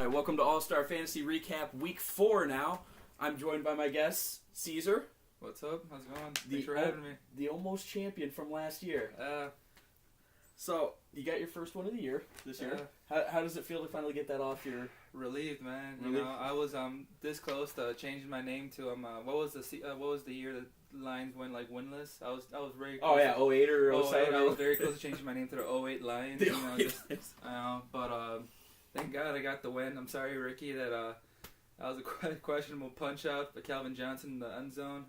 All right, welcome to All-Star Fantasy Recap Week 4 now. I'm joined by my guest, Caesar. What's up? How's it going? Thanks for having me. The almost champion from last year. So, you got your first one of the year this year. How does it feel to finally get that off your... Relieved, man. Relieved? You know, I was this close to changing my name to what was the year that Lions went like winless? I was very close. Oh yeah, 08 or 07. I was very close to changing my name to the 08 Lions. The you know, 08 Lions. But thank God I got the win. I'm sorry, Ricky, that was a questionable punch out by Calvin Johnson in the end zone.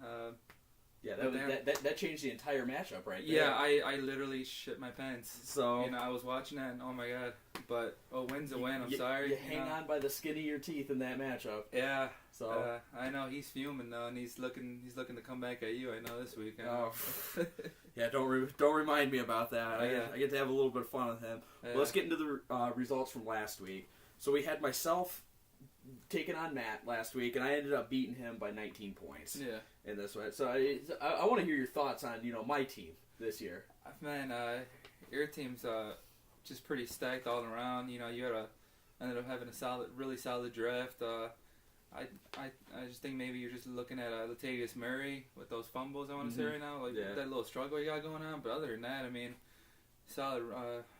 Yeah, that changed the entire matchup right there. Yeah, I literally shit my pants. So you know, I was watching that and oh my God. But a win's a win. I'm sorry. You hang on by the skin of your teeth in that matchup. Yeah. So I know he's fuming though, and he's looking to come back at you. I know this week. Yeah, don't remind me about that. I get to have a little bit of fun with him. Yeah. Well, let's get into the results from last week. So we had myself taking on Matt last week, and I ended up beating him by 19 points. Yeah. In this way, so I want to hear your thoughts on my team this year. Man, your team's just pretty stacked all around. You know, you ended up having a really solid draft. I just think maybe you're just looking at Latavius Murray with those fumbles. I want to say right now, that little struggle you got going on. But other than that, I mean, solid.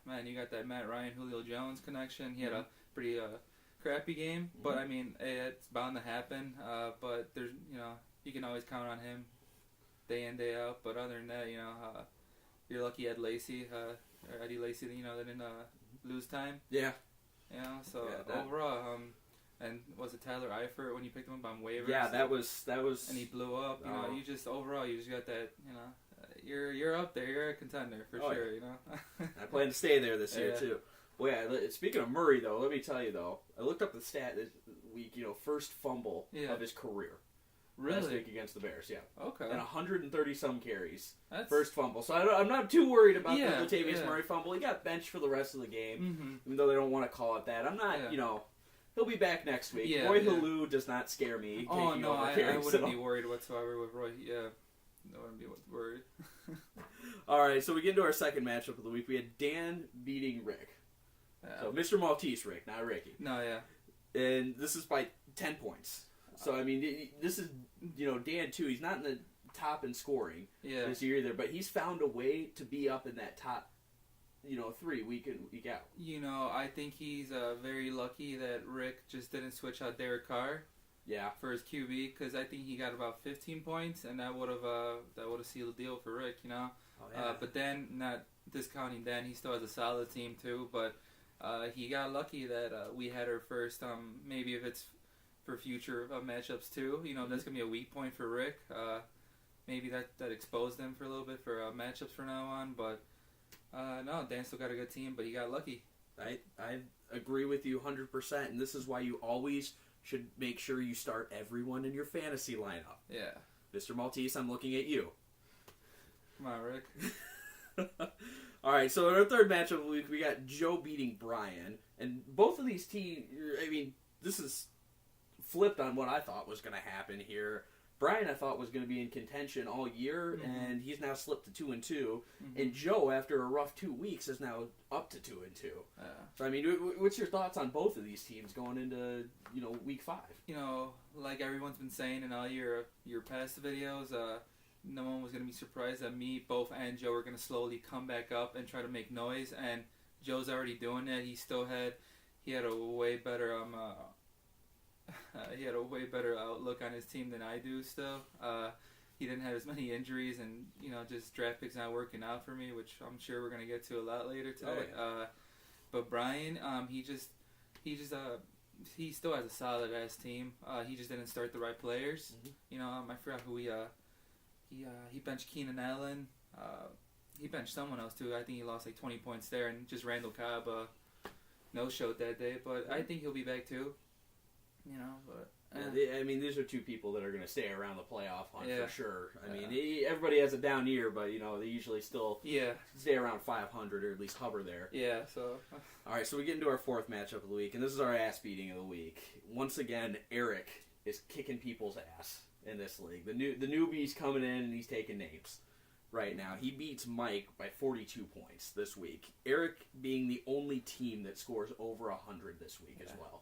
Man, you got that Matt Ryan, Julio Jones connection. He had a pretty crappy game, but I mean, it's bound to happen. But there's you can always count on him day in, day out. But other than that, you're lucky Ed Lacy, or Eddie Lacy, they didn't lose time. Yeah. So overall, and was it Tyler Eifert when you picked him up on waivers? Yeah, that was. And he blew up. You just overall, you just got that. You're up there. You're a contender for sure. Yeah. I plan to stay there this year too. Well, yeah. Speaking of Murray, though, let me tell you though, I looked up the stat this week. First fumble of his career. Really? Last week against the Bears, yeah. Okay. And 130-some carries. That's... First fumble. So I'm not too worried about the Latavius Murray fumble. He got benched for the rest of the game, even though they don't want to call it that. I'm not, he'll be back next week. Yeah, Roy Halou does not scare me. Oh, no, I wouldn't be worried whatsoever with Roy. Yeah, I wouldn't be worried. All right, so we get into our second matchup of the week. We had Dan beating Rick. So Mr. Maltese Rick, not Ricky. No, yeah. And this is by 10 points. So, I mean, this is, Dan, too. He's not in the top in scoring this year either, but he's found a way to be up in that top, 3 week in, week out. I think he's very lucky that Rick just didn't switch out Derek Carr for his QB, because I think he got about 15 points, and that would have sealed the deal for Rick, Oh, yeah. But then, not discounting Dan, he still has a solid team, too, but he got lucky that we had our first, maybe if it's for future matchups too. That's going to be a weak point for Rick. Maybe that exposed him for a little bit for matchups from now on. But no, Dan still got a good team, but he got lucky. I agree with you 100%, and this is why you always should make sure you start everyone in your fantasy lineup. Yeah. Mr. Maltese, I'm looking at you. Come on, Rick. All right, so in our third matchup of the week, we got Joe beating Brian. And both of these teams, I mean, this is flipped on what I thought was going to happen here. Brian, I thought, was going to be in contention all year, and he's now slipped to 2-2. And Joe, after a rough 2 weeks, is now up to 2-2. So, I mean, what's your thoughts on both of these teams going into, week 5? Like everyone's been saying in all your past videos, no one was going to be surprised that me, both, and Joe were going to slowly come back up and try to make noise. And Joe's already doing it. He had a way better outlook on his team than I do still. He didn't have as many injuries, and just draft picks not working out for me, which I'm sure we're gonna get to a lot later today. Oh, yeah. But Brian, he still has a solid ass team. He just didn't start the right players. I forgot who he benched Keenan Allen. He benched someone else too. I think he lost like 20 points there, and just Randall Cobb no-showed that day. But I think he'll be back too. I mean, these are two people that are going to stay around the playoff hunt for sure. I mean, everybody has a down year, but they usually still stay around 500 or at least hover there. Yeah. So. All right, so we get into our fourth matchup of the week, and this is our ass beating of the week. Once again, Eric is kicking people's ass in this league. The newbie's coming in and he's taking names right now. He beats Mike by 42 points this week. Eric being the only team that scores over 100 this week as well.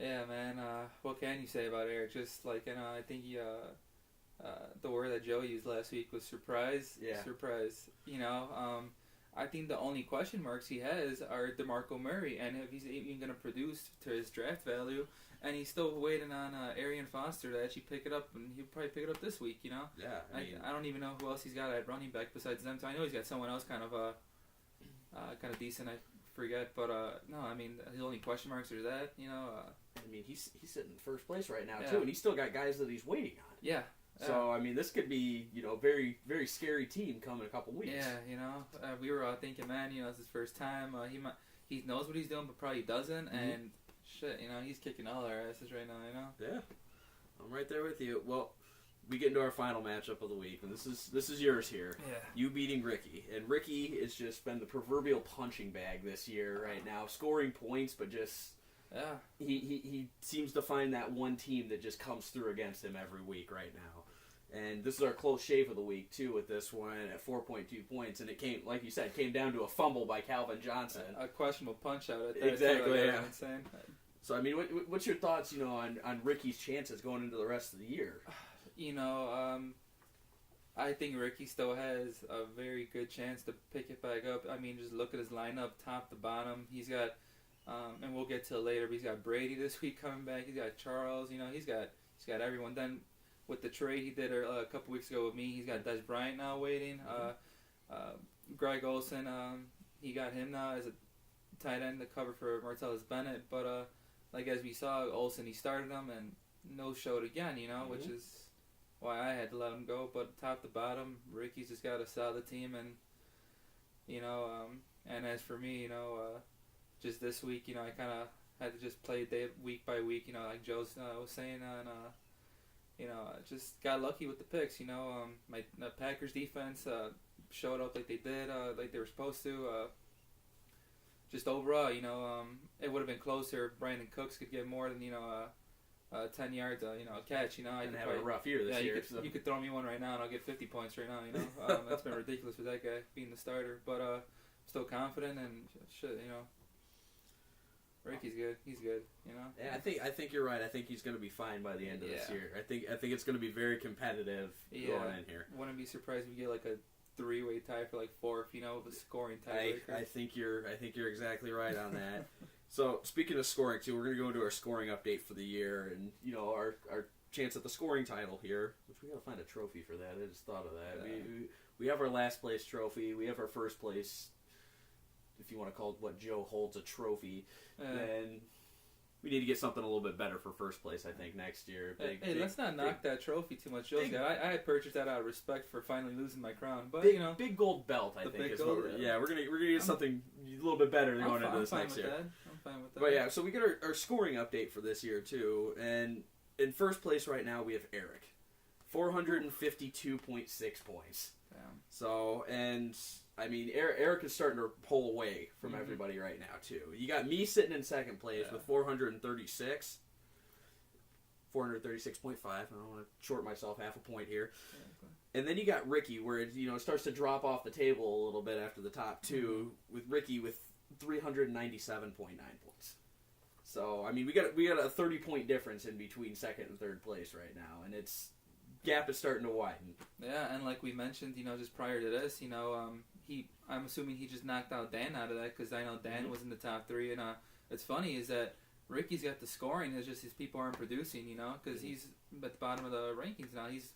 Yeah, man. What can you say about Eric? Just like, I think the word that Joe used last week was surprise. Yeah. Surprise. I think the only question marks he has are DeMarco Murray and if he's even going to produce to his draft value. And he's still waiting on Arian Foster to actually pick it up, and he'll probably pick it up this week. Yeah. I don't even know who else he's got at running back besides them. So I know he's got someone else kind of decent. I forget, but no, I mean the only question marks are that. I mean, he's sitting in first place right now Yeah. too, and he's still got guys that he's waiting on. Yeah. So I mean, this could be very very scary team coming a couple weeks. Yeah, we were all thinking, man, it's his first time. He knows what he's doing, but probably doesn't. Mm-hmm. And shit, he's kicking all our asses right now. Yeah, I'm right there with you. Well, we get into our final matchup of the week, and this is yours here. Yeah. You beating Ricky, and Ricky has just been the proverbial punching bag this year right now, scoring points, but just. Yeah. He seems to find that one team that just comes through against him every week right now. And this is our close shave of the week, too, with this one at 4.2 points. And it came, like you said, came down to a fumble by Calvin Johnson. A questionable punch out at that. Exactly, too, yeah. Insane. So, I mean, what's your thoughts, on Ricky's chances going into the rest of the year? I think Ricky still has a very good chance to pick it back up. I mean, just look at his lineup, top to bottom. He's got... and we'll get to it later, but he's got Brady this week coming back. He's got Charles. He's got everyone. Then with the trade he did a couple weeks ago with me, he's got Des Bryant now waiting. Greg Olsen, he got him now as a tight end to cover for Martellus Bennett. But like as we saw, Olsen, he started him and no showed again. Which is why I had to let him go. But top to bottom, Ricky's just got a solid team, and and as for me, just this week, I kind of had to just play day week by week, like Joe was saying, and just got lucky with the picks. The Packers defense showed up like they did, like they were supposed to. Just overall, it would have been closer if Brandon Cooks could get more than 10 yards, catch. I And have a rough year this year. You could throw me one right now, and I'll get 50 points right now. That's been ridiculous with that guy being the starter, but still confident and shit. Ricky's good. He's good. Yeah, I think you're right. I think he's going to be fine by the end of this year. I think it's going to be very competitive going in here. Wouldn't be surprised if we get like a three-way tie for like fourth, with a scoring tiebreaker. I think you're exactly right on that. So speaking of scoring too, we're going to go into our scoring update for the year, and our chance at the scoring title here, which we got to find a trophy for that. I just thought of that. Yeah. We have our last place trophy. We have our first place, if you want to call it what Joe holds, a trophy. Then we need to get something a little bit better for first place, I think, next year. Let's not knock that trophy too much. Joe's got. I purchased that out of respect for finally losing my crown, but big gold belt. I think is what we're gonna get something a little bit better than going into this next year. I'm fine with that. But yeah, so we get our scoring update for this year too, and in first place right now we have Eric, 452.6 points. Damn. So, and I mean, Eric is starting to pull away from everybody right now, too. You got me sitting in second place with 436. 436.5. I don't want to short myself half a point here. Yeah, okay. And then you got Ricky, where it starts to drop off the table a little bit after the top two, with Ricky with 397.9 points. So, I mean, we got a 30-point difference in between second and third place right now, and gap is starting to widen. Yeah, and like we mentioned, just prior to this, I'm assuming he just knocked out Dan out of that because I know Dan was in the top three. And it's funny is that Ricky's got the scoring. It's just his people aren't producing, because he's at the bottom of the rankings now. He's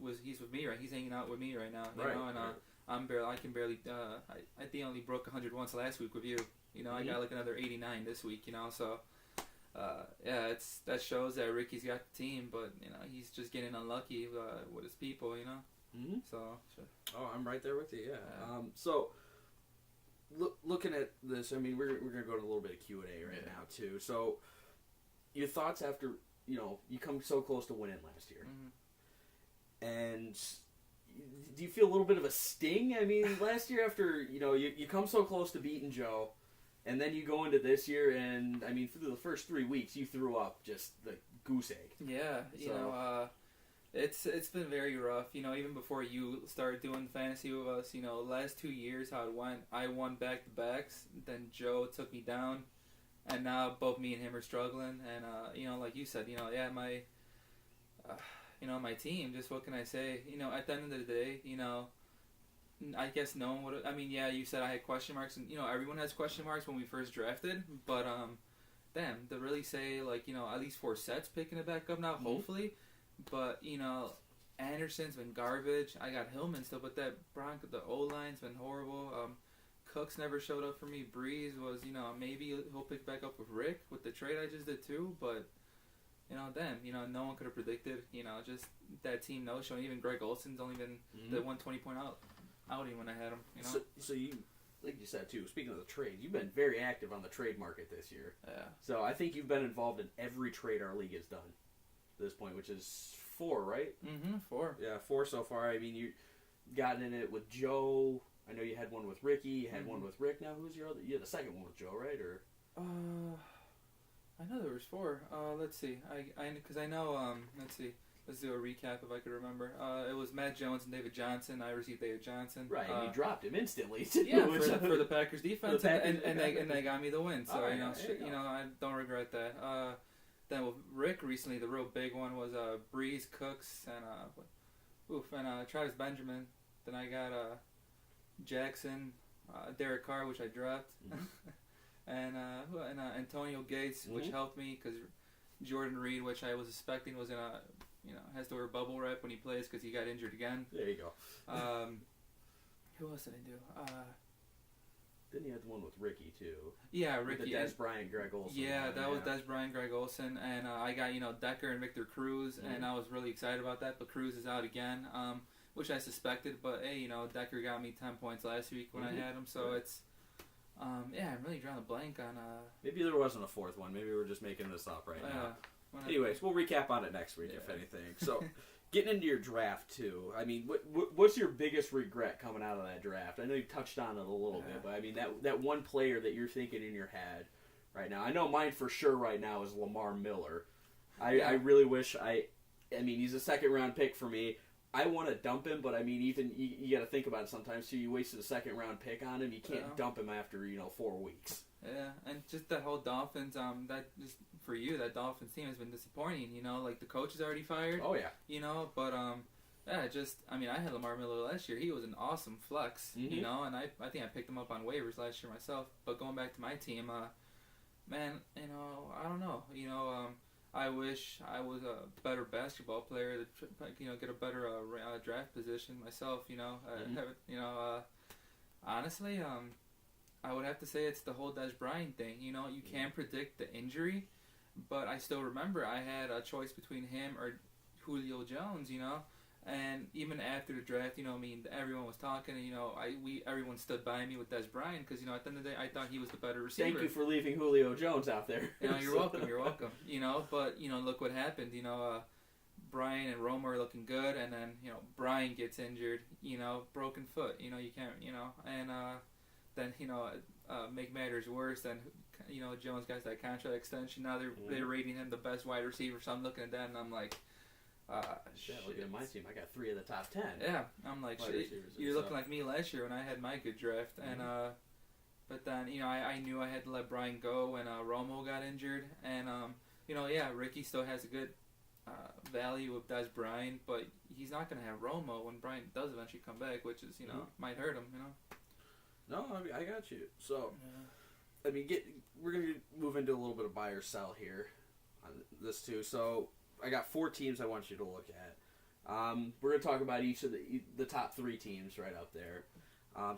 with me, right? He's hanging out with me right now, right, and I can barely. I think I only broke 100 once last week with you. I got like another 89 this week. So. That shows that Ricky's got the team, but he's just getting unlucky with his people, Mm-hmm. So. Oh, I'm right there with you. Yeah. So, looking at this, I mean, we're gonna go to a little bit of Q&A right now too. So, your thoughts after you come so close to winning last year, and do you feel a little bit of a sting? I mean, last year after you come so close to beating Joe. And then you go into this year, and I mean, through the first 3 weeks, you threw up just the goose egg. Yeah, it's been very rough. Even before you started doing fantasy with us, last 2 years how it went. I won back to backs. Then Joe took me down, and now both me and him are struggling. And like you said, my my team. Just what can I say? At the end of the day, I guess no one would. I mean, yeah, you said I had question marks, and everyone has question marks when we first drafted. But damn, to really say at least 4 sets picking it back up now, hopefully. But Anderson's been garbage. I got Hillman still, but that the O line's been horrible. Cooks never showed up for me. Breeze was maybe he'll pick back up with Rick with the trade I just did too, but. No one could have predicted, just that team no-show. Even Greg Olson's only been the 120-point outing when I had him, So you, like you said, too, speaking of the trade, you've been very active on the trade market this year. Yeah. So I think you've been involved in every trade our league has done at this point, which is 4, right? 4. Yeah, 4 so far. I mean, you've gotten in it with Joe. I know you had one with Ricky. You had one with Rick. Now, who's your other? You had the second one with Joe, right? Or I know there was 4. Let's see. Because I know. Let's see. Let's do a recap if I could remember. It was Matt Jones and David Johnson. I received David Johnson. Right, and you dropped him instantly. Yeah, for the Packers defense, and they got me the win. So right, I don't regret that. Then with Rick recently, the real big one was Breeze, Cooks, and Travis Benjamin. Then I got Jackson, Derek Carr, which I dropped. And Antonio Gates, which helped me because Jordan Reed, which I was expecting was gonna, has to wear bubble wrap when he plays because he got injured again. There you go. Who else did I do? Then you had the one with Ricky too. Yeah, Ricky. The Des Bryant, Greg Olson. Yeah, that was Des Bryant, Greg Olson, and I got Decker and Victor Cruz, and I was really excited about that. But Cruz is out again, which I suspected. But hey, Decker got me 10 points last week when I had him, so it's. I'm really drawing a blank on. Maybe there wasn't a 4th one. Maybe we're just making this up right now. Anyways, we'll recap on it next week if anything. So, getting into your draft too. I mean, what's your biggest regret coming out of that draft? I know you touched on it a little bit, but I mean that one player that you're thinking in your head right now. I know mine for sure right now is Lamar Miller. I really wish I mean, he's a 2nd round pick for me. I want to dump him, but I mean, even you got to think about it sometimes too. You wasted a 2nd round pick on him. You can't dump him after 4 weeks. Yeah, and just the whole Dolphins. That just for you, that Dolphins team has been disappointing. Like the coach is already fired. Oh yeah. But I had Lamar Miller last year. He was an awesome flex. And I think I picked him up on waivers last year myself. But going back to my team, man, I don't know. I wish I was a better basketball player to, get a better draft position myself. Honestly, I would have to say it's the whole Des Bryant thing. You can't predict the injury, but I still remember I had a choice between him or Julio Jones. And even after the draft, everyone was talking, and, everyone stood by me with Des Bryant because, at the end of the day, I thought he was the better receiver. Thank you for leaving Julio Jones out there. You're welcome, but, look what happened, Brian and Romo are looking good, and then, Brian gets injured, broken foot, you can't, and then, make matters worse, then, Jones got that contract extension, now they're rating him the best wide receiver, so I'm looking at that, and I'm like, look at my team. I got 3 of the top 10. Yeah, I'm like, shit, you're looking like me last year when I had my good draft, and but then I knew I had to let Brian go when Romo got injured, and Ricky still has a good value with Des Bryant, but he's not gonna have Romo when Brian does eventually come back, which is might hurt him, No, I got you. So, I mean, we're gonna move into a little bit of buy or sell here on this too. So. I got 4 teams I want you to look at. We're going to talk about each of the top 3 teams right up there.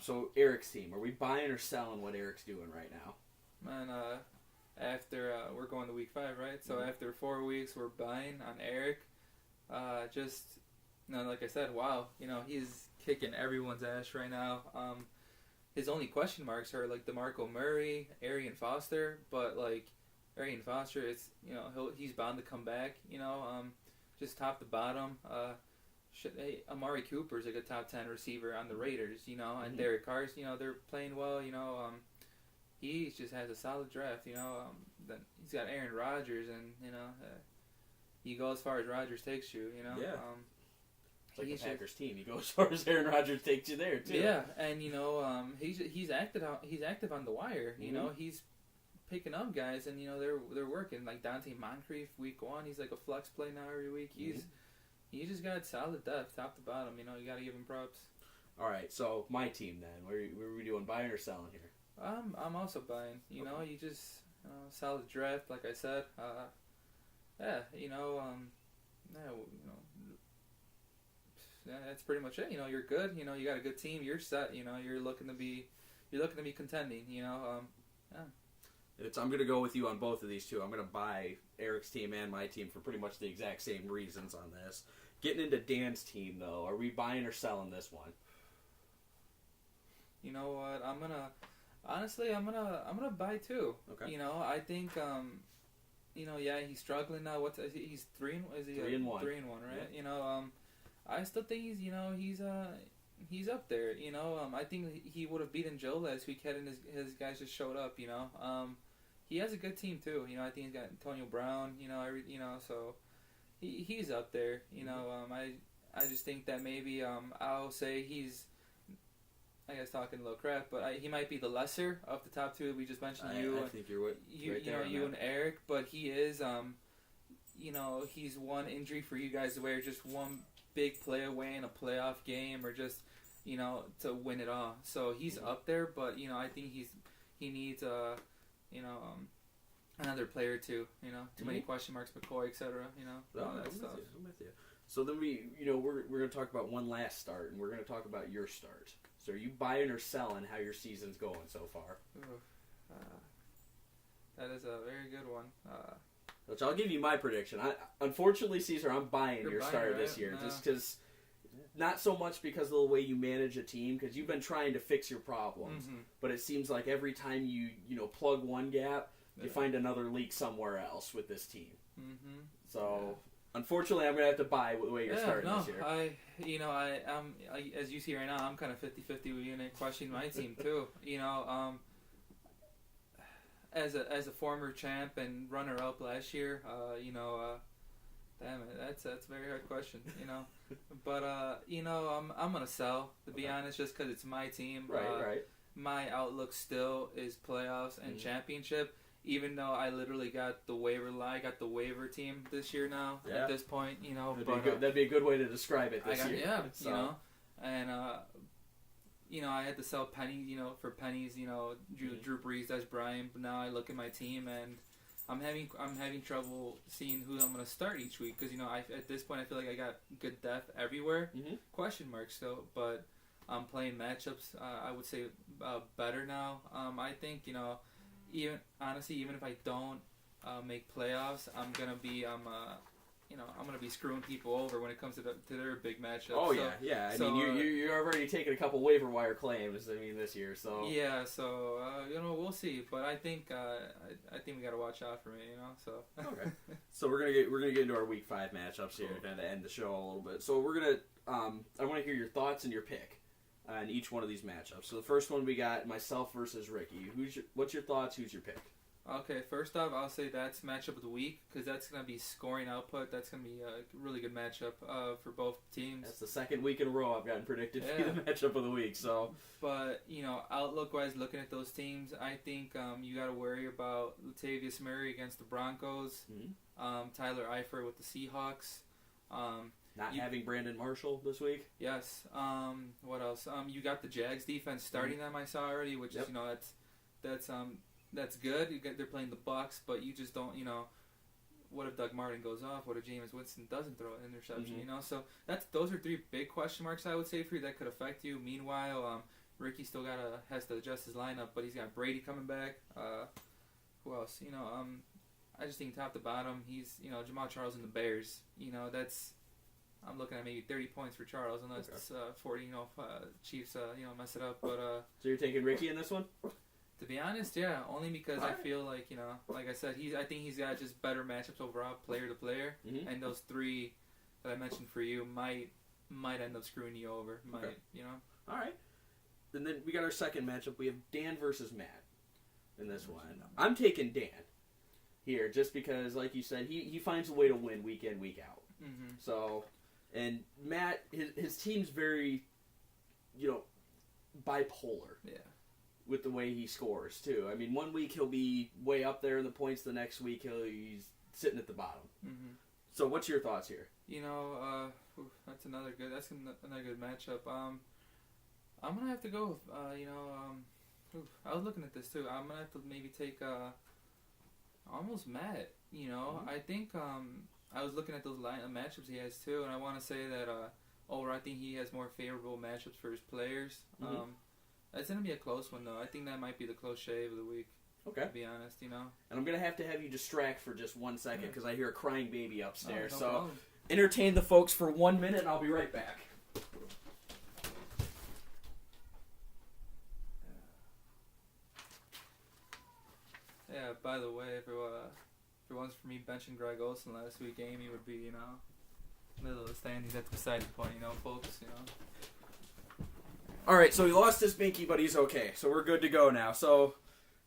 So, Eric's team. Are we buying or selling what Eric's doing right now? Man, after we're going to week 5, right? So, after 4 weeks, we're buying on Eric. Like I said, wow. He's kicking everyone's ass right now. His only question marks are, like, DeMarco Murray, Arian Foster, but, like, Arian Foster, it's he's bound to come back. Just top to bottom. Amari Cooper's like a top 10 receiver on the Raiders. And Derek Carr's. They're playing well. He just has a solid draft. Then he's got Aaron Rodgers, and you go as far as Rodgers takes you. Yeah. It's like the Packers team. You go as far as Aaron Rodgers takes you there too. Yeah, and he's active on the wire. He's picking up guys, and they're working. Like Dante Moncrief, week 1, he's like a flex play now every week. He just got solid depth, top to bottom. You got to give him props. All right, so my team then. What are we doing, buying or selling here? I'm also buying. You just solid draft, like I said. That's pretty much it. You're good. You got a good team. You're set. You're looking to be contending. I'm gonna go with you on both of these two. I'm gonna buy Eric's team and my team for pretty much the exact same reasons on this. Getting into Dan's team though, are we buying or selling this one? You know what? I'm gonna buy too. Okay. I think he's struggling now. He's 3-1? Is he 3-1? 3-1, right? Yeah. I still think he's up there. I think he would have beaten Joe last week had his guys just showed up. He has a good team too. I think he's got Antonio Brown. So he's up there. I just think that maybe I'll say he's, I guess, talking a little crap, but he might be the lesser of the top two we just mentioned. I think you're right there. You and Eric, but he is, he's one injury for you guys where just one big play away in a playoff game, or just, to win it all. So he's up there, but I think he needs another player too. Too many question marks, McCoy, etc. All that stuff. I'm with you. So then we're going to talk about one last start, and we're going to talk about your start. So are you buying or selling how your season's going so far? That is a very good one. Which I'll give you my prediction. Unfortunately, Caesar, I'm buying your start this year. No. Just because, not so much because of the way you manage a team, because you've been trying to fix your problems. Mm-hmm. But it seems like every time you plug one gap, you find another leak somewhere else with this team. Mm-hmm. So... Unfortunately, I'm going to have to buy the way you're starting this year. As you see right now, I'm kind of 50-50 with you and questioning my team too. As a former champ and runner-up last year, damn it, that's a very hard question, But I'm going to sell, to be honest, just because it's my team. Right. My outlook still is playoffs and championship. Even though I literally got the waiver team this year now. Yeah. At this point, that'd be a good way to describe it this year. Yeah, so. And I had to sell pennies, for pennies, Drew Brees, that's Brian. But now I look at my team and I'm having trouble seeing who I'm going to start each week because at this point I feel like I got good depth everywhere. Mm-hmm. Question marks still, but I'm playing matchups. I would say better now. I think even if I don't make playoffs, I'm gonna be screwing people over when it comes to their big matchups. Oh yeah. I mean, you're already taking a couple waiver wire claims. This year, so yeah. So we'll see, but I think we gotta watch out for me. So okay. So we're gonna get into our week 5 matchups here, kind of end the show a little bit. So we're gonna I want to hear your thoughts and your pick on each one of these matchups. So the first one we got myself versus Ricky. What's your thoughts? Who's your pick? Okay, first off, I'll say that's matchup of the week because that's going to be scoring output. That's going to be a really good matchup for both teams. That's the second week in a row I've gotten predicted to be the matchup of the week. So, but outlook-wise, looking at those teams, I think you got to worry about Latavius Murray against the Broncos, Tyler Eifert with the Seahawks. Not having Brandon Marshall this week. Yes. What else? You got the Jags defense starting them. I saw already, which is that's good. They're playing the Bucs, but you just don't. What if Doug Martin goes off? What if Jameis Winston doesn't throw an interception? Mm-hmm. So those are 3 big question marks I would say for you that could affect you. Meanwhile, Ricky still has to adjust his lineup, but he's got Brady coming back. Who else? I just think top to bottom, he's Jamal Charles and the Bears. I'm looking at maybe 30 points for Charles, unless it's 40. Chiefs mess it up. But so you're taking Ricky in this one? To be honest, yeah, only because I feel like like I said, I think he's got just better matchups overall, player to player, and those 3 that I mentioned for you might end up screwing you over. All right. And then we got our second matchup. We have Dan versus Matt in this one. I'm taking Dan here just because, like you said, he finds a way to win week in, week out. Mm-hmm. So. And Matt, his team's very, bipolar. Yeah. with the way he scores too. I mean, one week he'll be way up there in the points, the next week he's sitting at the bottom. Mm-hmm. So what's your thoughts here? You know, that's another good matchup. I'm gonna have to go with, I was looking at this too. I'm gonna have to maybe take almost Matt. You know, I think I was looking at those matchups he has too, and I want to say that I think he has more favorable matchups for his players. That's gonna be a close one though. I think that might be the close shave of the week. Okay. To be honest, you know. And I'm gonna have you distract for just 1 second because I hear a crying baby upstairs. No so problem. entertain the folks for 1 minute, and I'll be right back. Yeah. By the way, if it wasn't for me benching Greg Olson last week, Amy would be, you know, middle of the standings at the beside the point, you know, folks, you know. All right, so he lost his binky, but he's okay. So we're good to go now. So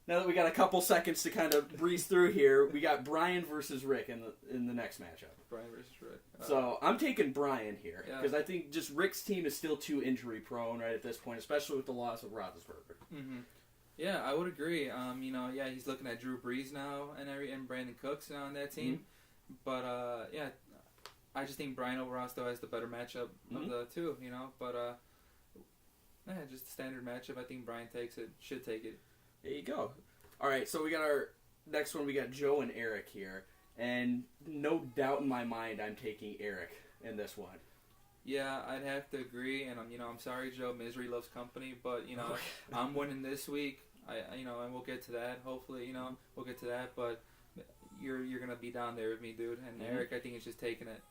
now that we got a couple seconds to kind of breeze through here, we got Brian versus Rick in the next matchup. Brian versus Rick. So I'm taking Brian here Yeah. because I think just Rick's team is still too injury prone right at this point, especially with the loss of Roethlisberger. Mm-hmm. Yeah, I would agree. You know, yeah, he's looking at Drew Brees now and Brandon Cooks now on that team. Mm-hmm. But yeah, I just think Brian overall still has the better matchup of the two. You know, but yeah, just a standard matchup. I think Brian takes it. Should take it. There you go. All right, so we got our next one. We got Joe and Eric here, and no doubt in my mind, I'm taking Eric in this one. Yeah, I'd have to agree, and I'm sorry, Joe. Misery loves company, but I'm winning this week. And we'll get to that. Hopefully, we'll get to that. But you're gonna be down there with me, dude. And Eric, I think he's just taking it.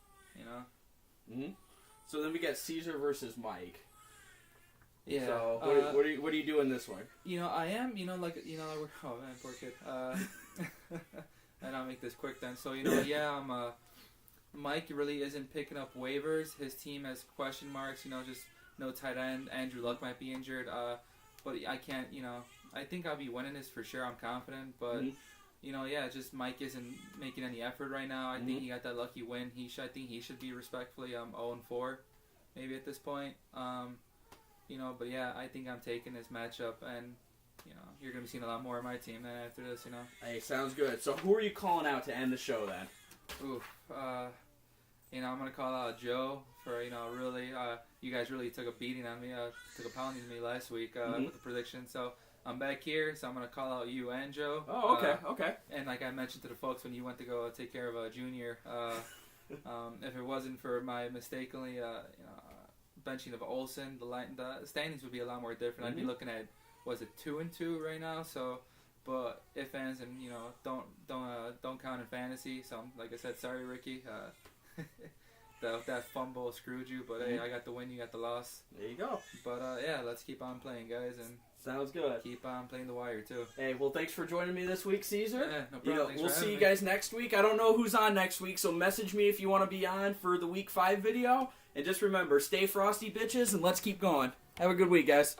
So then we got Caesar versus Mike. Yeah. So what are you doing this one? I am. Oh man, poor kid. And I'll make this quick then. So I'm. Mike really isn't picking up waivers. His team has question marks. Just no tight end. Andrew Luck might be injured. But I can't. I think I'll be winning this for sure. I'm confident. But just Mike isn't making any effort right now. I think he got that lucky win. I think he should be respectfully 0-4, maybe at this point. But yeah, I think I'm taking this matchup, and you're gonna be seeing a lot more of my team then after this. Hey, sounds good. So who are you calling out to end the show then? Oof. I'm gonna call out Joe for really. You guys really took a beating on me. Took a pounding on me last week with the prediction. So I'm back here. So I'm gonna call out you and Joe. Oh, okay, okay. And like I mentioned to the folks when you went to go take care of Junior, if it wasn't for my mistakenly benching of Olsen, the standings would be a lot more different. I'd be looking at 2-2 right now. So. But if fans and don't count in fantasy. So like I said, sorry Ricky, that fumble screwed you. But hey, I got the win, you got the loss. There you go. But yeah, let's keep on playing, guys, and sounds good. Keep on playing the wire too. Hey, well, thanks for joining me this week, Caesar. Yeah, no problem. We'll see you guys next week. I don't know who's on next week, so message me if you want to be on for the week 5 video. And just remember, stay frosty, bitches, and let's keep going. Have a good week, guys.